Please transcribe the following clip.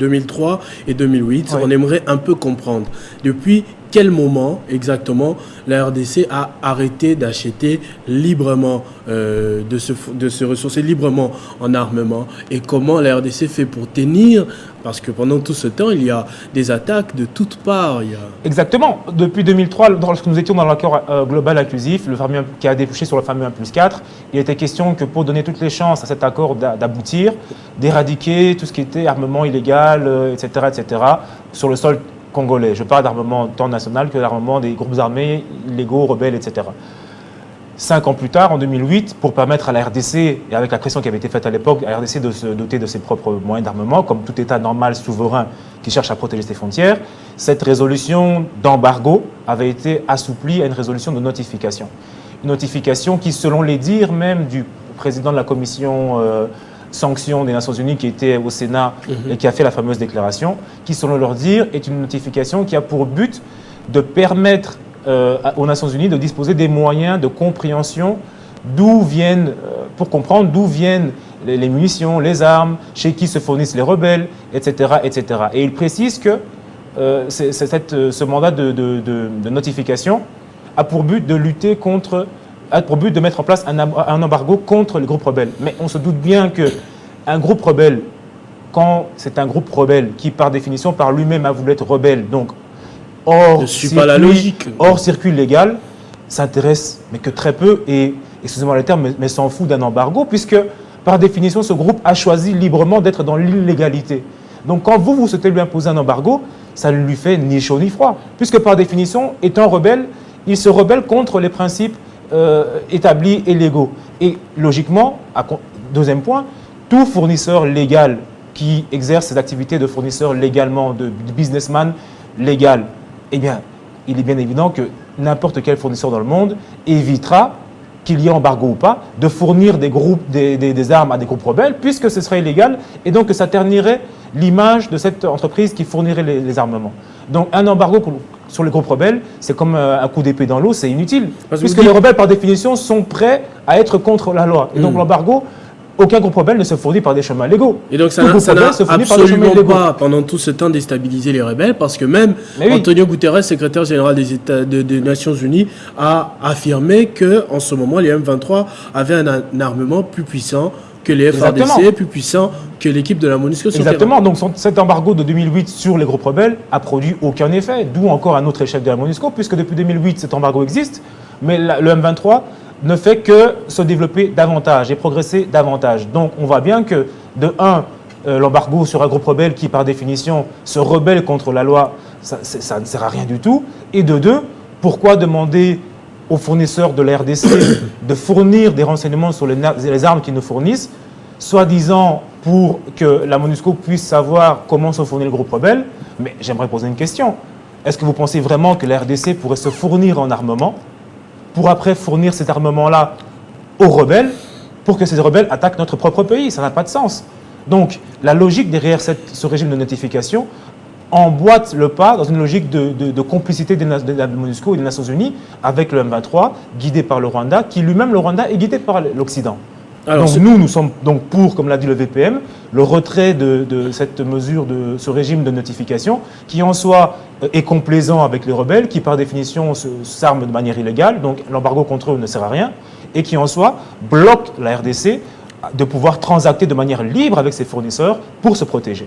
2003 et 2008. Oui. On aimerait un peu comprendre. Depuis quel moment exactement la RDC a arrêté d'acheter librement, de se ressourcer librement en armement, et comment la RDC fait pour tenir, parce que pendant tout ce temps, il y a des attaques de toutes parts. Exactement. Depuis 2003, lorsque nous étions dans l'accord global inclusif, qui a débouché sur le fameux 1+4, il était question que pour donner toutes les chances à cet accord d'aboutir, d'éradiquer tout ce qui était armement illégal, etc., sur le sol congolais. Je parle d'armement tant national que d'armement des groupes armés illégaux, rebelles, etc. 5 ans plus tard, en 2008, pour permettre à la RDC, et avec la pression qui avait été faite à l'époque, à la RDC de se doter de ses propres moyens d'armement, comme tout État normal, souverain, qui cherche à protéger ses frontières, cette résolution d'embargo avait été assouplie à une résolution de notification. Une notification qui, selon les dires même du président de la commission sanctions des Nations Unies qui était au Sénat et qui a fait la fameuse déclaration, qui, selon leurs dires, est une notification qui a pour but de permettre aux Nations Unies de disposer des moyens de compréhension pour comprendre d'où viennent les munitions, les armes, chez qui se fournissent les rebelles, etc. etc. Et il précise que ce mandat de notification a pour but de lutter de mettre en place un embargo contre les groupes rebelles. Mais on se doute bien qu'un groupe rebelle, quand c'est un groupe rebelle qui, par définition, par lui-même a voulu être rebelle, donc hors circuit légal, s'intéresse, mais que très peu, et excusez-moi le terme, mais s'en fout d'un embargo, puisque, par définition, ce groupe a choisi librement d'être dans l'illégalité. Donc quand vous souhaitez lui imposer un embargo, ça ne lui fait ni chaud ni froid, puisque, par définition, étant rebelle, il se rebelle contre les principes établis et légaux. Et logiquement, deuxième point, tout fournisseur légal qui exerce ses activités de fournisseur légalement, de businessman légal, eh bien, il est bien évident que n'importe quel fournisseur dans le monde évitera, qu'il y ait embargo ou pas, de fournir des armes à des groupes rebelles, puisque ce serait illégal, et donc que ça ternirait l'image de cette entreprise qui fournirait les armements. Donc un embargo sur les groupes rebelles, c'est comme un coup d'épée dans l'eau, c'est inutile. Puisque les rebelles, par définition, sont prêts à être contre la loi. Et donc l'embargo, aucun groupe rebelle ne se fournit par des chemins légaux. Et donc ça n'a absolument pas, pendant tout ce temps, déstabilisé les rebelles, parce que même Antonio Guterres, secrétaire général des Nations Unies, a affirmé qu'en ce moment, les M23 avaient un armement plus puissant que les FARDC, plus puissant que l'équipe de la MONUSCO. Exactement. Donc cet embargo de 2008 sur les groupes rebelles a produit aucun effet, d'où encore un autre échec de la MONUSCO, puisque depuis 2008, cet embargo existe, mais le M23 ne fait que se développer davantage et progresser davantage. Donc on voit bien que, de un, l'embargo sur un groupe rebelle qui, par définition, se rebelle contre la loi, ça ne sert à rien du tout. Et de deux, pourquoi demander aux fournisseurs de la RDC de fournir des renseignements sur les armes qu'ils nous fournissent, soi-disant pour que la MONUSCO puisse savoir comment se fournit le groupe rebelle? Mais j'aimerais poser une question. Est-ce que vous pensez vraiment que la RDC pourrait se fournir en armement pour après fournir cet armement-là aux rebelles, pour que ces rebelles attaquent notre propre pays? Ça n'a pas de sens. Donc, la logique derrière ce régime de notification emboîte le pas dans une logique de complicité de la MONUSCO et des Nations Unies avec le M23, guidé par le Rwanda, qui lui-même, le Rwanda, est guidé par l'Occident. Donc nous sommes donc pour, comme l'a dit le VPM, le retrait de cette mesure, de ce régime de notification, qui en soi est complaisant avec les rebelles, qui par définition s'arment de manière illégale, donc l'embargo contre eux ne sert à rien, et qui en soi bloque la RDC de pouvoir transacter de manière libre avec ses fournisseurs pour se protéger.